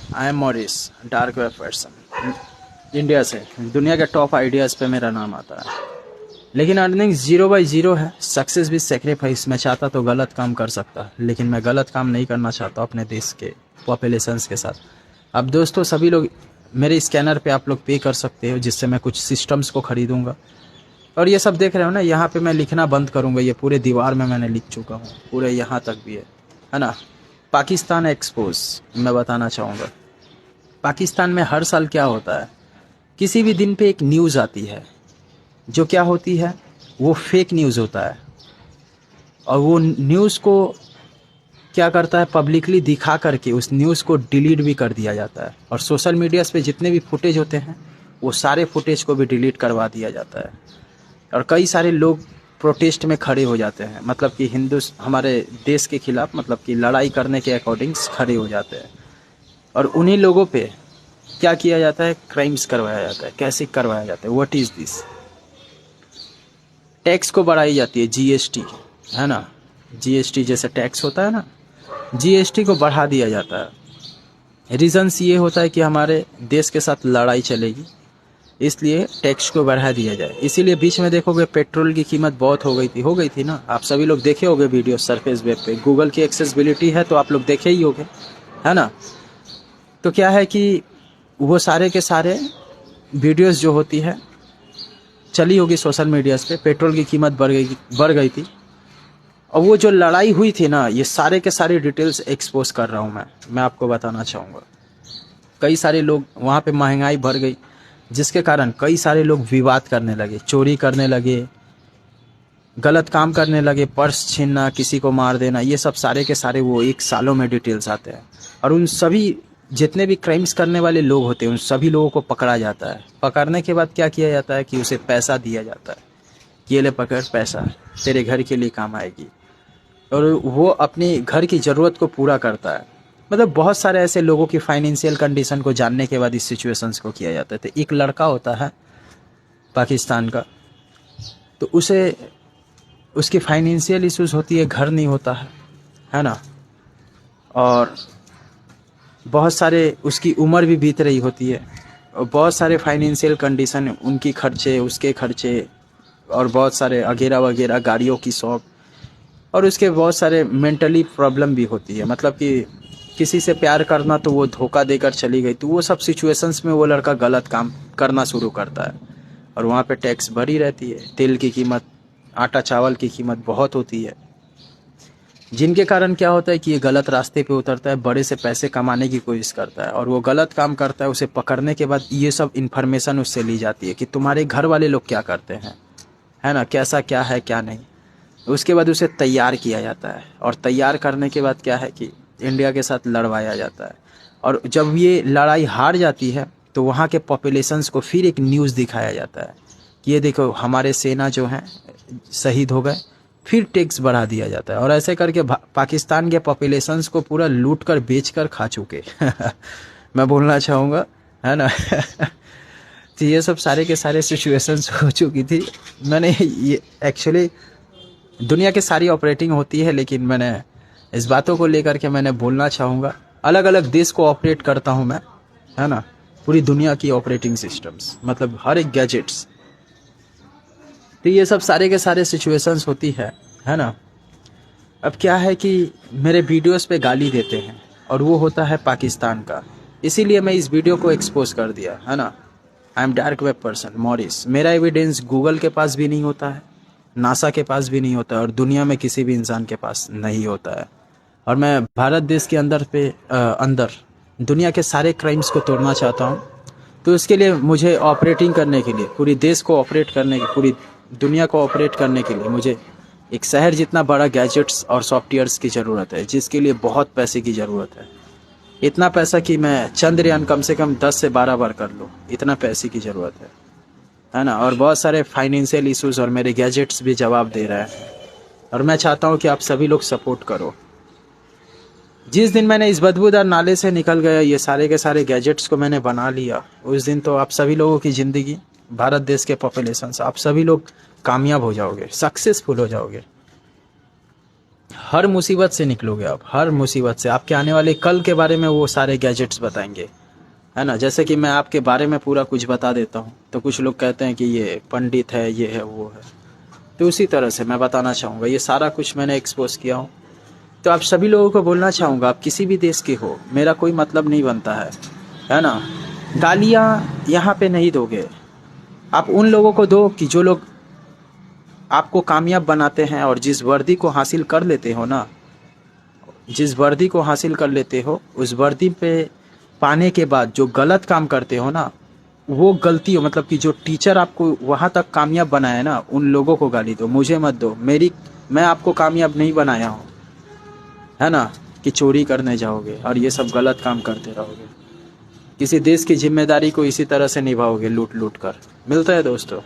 I am Morris, dark web person, India से। दुनिया के टॉप आइडियाज़ पे मेरा नाम आता है, लेकिन अर्निंग 0/0 है। सक्सेस भी सेक्रीफाइस। मैं चाहता तो गलत काम कर सकता, लेकिन मैं गलत काम नहीं करना चाहता अपने देश के पॉपुलेशंस के साथ। अब दोस्तों सभी लोग मेरे स्कैनर पे आप लोग पे कर सकते हो, जिससे मैं कुछ सिस्टम्स को खरीदूंगा। और ये सब देख रहे हो ना, यहाँ पे मैं लिखना बंद करूँगा। ये पूरे दीवार में मैंने लिख चुका हूँ, पूरे यहाँ तक भी है ना। पाकिस्तान एक्सपोज मैं बताना चाहूँगा। पाकिस्तान में हर साल क्या होता है, किसी भी दिन पे एक न्यूज़ आती है, जो क्या होती है, वो फेक न्यूज़ होता है। और वो न्यूज़ को क्या करता है, पब्लिकली दिखा करके उस न्यूज़ को डिलीट भी कर दिया जाता है। और सोशल मीडियाज़ पे जितने भी फुटेज होते हैं, वो सारे फुटेज को भी डिलीट करवा दिया जाता है। और कई सारे लोग प्रोटेस्ट में खड़े हो जाते हैं, मतलब कि हमारे देश के खिलाफ, मतलब कि लड़ाई करने के अकॉर्डिंग्स खड़े हो जाते हैं। और उन्हीं लोगों पे क्या किया जाता है, क्राइम्स करवाया जाता है। कैसे करवाया जाता है, व्हाट इज़ दिस। टैक्स को बढ़ाई जाती है, जीएसटी, है ना। जीएसटी जैसे टैक्स होता है ना, जीएसटी को बढ़ा दिया जाता है। रीज़न्स ये होता है कि हमारे देश के साथ लड़ाई चलेगी, इसलिए टैक्स को बढ़ा दिया जाए। इसीलिए बीच में देखोगे पेट्रोल की कीमत बहुत हो गई थी ना। आप सभी लोग देखे होंगे वीडियो सरफेस वेब पे, गूगल की एक्सेसिबिलिटी है तो आप लोग देखे ही होंगे, है ना। तो क्या है कि वो सारे के सारे वीडियोस जो होती है चली होगी सोशल मीडियाज़ पे, पेट्रोल की कीमत बढ़ गई थी। और वो जो लड़ाई हुई थी ना, ये सारे के सारे डिटेल्स एक्सपोज कर रहा हूँ मैं आपको बताना चाहूँगा। कई सारे लोग वहाँ पे महंगाई बढ़ गई, जिसके कारण कई सारे लोग विवाद करने लगे, चोरी करने लगे, गलत काम करने लगे, पर्स छीनना, किसी को मार देना। ये सब सारे के सारे वो एक सालों में डिटेल्स आते हैं। और उन सभी जितने भी क्राइम्स करने वाले लोग होते हैं, उन सभी लोगों को पकड़ा जाता है। पकड़ने के बाद क्या किया जाता है कि उसे पैसा दिया जाता है, ये ले पकड़, पैसा तेरे घर के लिए काम आएगी। और वो अपनी घर की ज़रूरत को पूरा करता है। मतलब बहुत सारे ऐसे लोगों की फाइनेंशियल कंडीशन को जानने के बाद इस सिचुएशंस को किया जाता है। तो एक लड़का होता है पाकिस्तान का, तो उसे उसकी फाइनेंशियल इश्यूज होती है, घर नहीं होता है ना। और बहुत सारे उसकी उम्र भी बीत रही होती है, और बहुत सारे फाइनेंशियल कंडीशन, उनकी खर्चे, उसके खर्चे, और बहुत सारे वगैरह वगैरह, गाड़ियों की शौक, और उसके बहुत सारे मेंटली प्रॉब्लम भी होती है। मतलब कि किसी से प्यार करना तो वो धोखा देकर चली गई, तो वो सब सिचुएशंस में वो लड़का गलत काम करना शुरू करता है। और वहाँ पे टैक्स भरी रहती है, तेल की कीमत, आटा चावल की कीमत बहुत होती है, जिनके कारण क्या होता है कि ये गलत रास्ते पे उतरता है, बड़े से पैसे कमाने की कोशिश करता है। और वो गलत काम करता है, उसे पकड़ने के बाद ये सब इन्फॉर्मेशन उससे ली जाती है कि तुम्हारे घर वाले लोग क्या करते हैं, है ना, कैसा क्या है क्या नहीं। उसके बाद उसे तैयार किया जाता है, और तैयार करने के बाद क्या है कि इंडिया के साथ लड़वाया जाता है। और जब ये लड़ाई हार जाती है, तो वहाँ के पॉपुलेशंस को फिर एक न्यूज़ दिखाया जाता है कि ये देखो हमारे सेना जो हैं शहीद हो गए। फिर टैक्स बढ़ा दिया जाता है, और ऐसे करके पाकिस्तान के पॉपुलेशंस को पूरा लूट कर बेच कर खा चुके मैं बोलना चाहूँगा, है ना। तो ये सब सारे के सारे सिचुएशंस हो चुकी थी। मैंने ये एक्चुअली दुनिया की सारी ऑपरेटिंग होती है, लेकिन मैंने इस बातों को लेकर के मैंने बोलना चाहूँगा। अलग अलग देश को ऑपरेट करता हूँ मैं, है ना। पूरी दुनिया की ऑपरेटिंग सिस्टम्स, मतलब हर एक गैजेट्स। तो ये सब सारे के सारे सिचुएशंस होती है ना। अब क्या है कि मेरे वीडियोस पे गाली देते हैं, और वो होता है पाकिस्तान का। इसीलिए मैं इस वीडियो को एक्सपोज कर दिया, है ना। I am dark web person Morris. मेरा एविडेंस गूगल के पास भी नहीं होता है, नासा के पास भी नहीं होता है, और दुनिया में किसी भी इंसान के पास नहीं होता है। और मैं भारत देश के अंदर दुनिया के सारे क्राइम्स को तोड़ना चाहता हूँ। तो इसके लिए मुझे ऑपरेटिंग करने के लिए, पूरी देश को ऑपरेट करने की, पूरी दुनिया को ऑपरेट करने के लिए मुझे एक शहर जितना बड़ा गैजेट्स और सॉफ्टवेयर्स की ज़रूरत है, जिसके लिए बहुत पैसे की ज़रूरत है। इतना पैसा कि मैं चंद्रयान कम से कम 10 से 12 बार कर लूँ, इतना पैसे की ज़रूरत है ना। और बहुत सारे फाइनेंशियल इश्यूज, और मेरे गैजेट्स भी जवाब दे रहे हैं। और मैं चाहता हूँ कि आप सभी लोग सपोर्ट करो। जिस दिन मैंने इस बदबूदार नाले से निकल गया, ये सारे के सारे गैजेट्स को मैंने बना लिया, उस दिन तो आप सभी लोगों की ज़िंदगी, भारत देश के पॉपुलेशन, आप सभी लोग कामयाब हो जाओगे, सक्सेसफुल हो जाओगे। हर मुसीबत से निकलोगे आप, हर मुसीबत से। आपके आने वाले कल के बारे में वो सारे गैजेट्स बताएंगे, है ना। जैसे कि मैं आपके बारे में पूरा कुछ बता देता हूँ तो कुछ लोग कहते हैं कि ये पंडित है, ये है, वो है। तो उसी तरह से मैं बताना चाहूँगा, ये सारा कुछ मैंने एक्सपोज किया हूँ। तो आप सभी लोगों को बोलना चाहूँगा, आप किसी भी देश के हो, मेरा कोई मतलब नहीं बनता है ना। गालियाँ यहाँ पे नहीं दोगे आप, उन लोगों को दो कि जो लोग आपको कामयाब बनाते हैं। और जिस वर्दी को हासिल कर लेते हो ना, जिस वर्दी को हासिल कर लेते हो, उस वर्दी पे पाने के बाद जो गलत काम करते हो ना, वो गलती हो, मतलब कि जो टीचर आपको वहाँ तक कामयाब बनाया ना, उन लोगों को गाली दो, मुझे मत दो। मैं आपको कामयाब नहीं बनाया हूँ, है ना, कि चोरी करने जाओगे और ये सब गलत काम करते रहोगे। किसी देश की जिम्मेदारी को इसी तरह से निभाओगे, लूट लूट कर। मिलता है दोस्तों।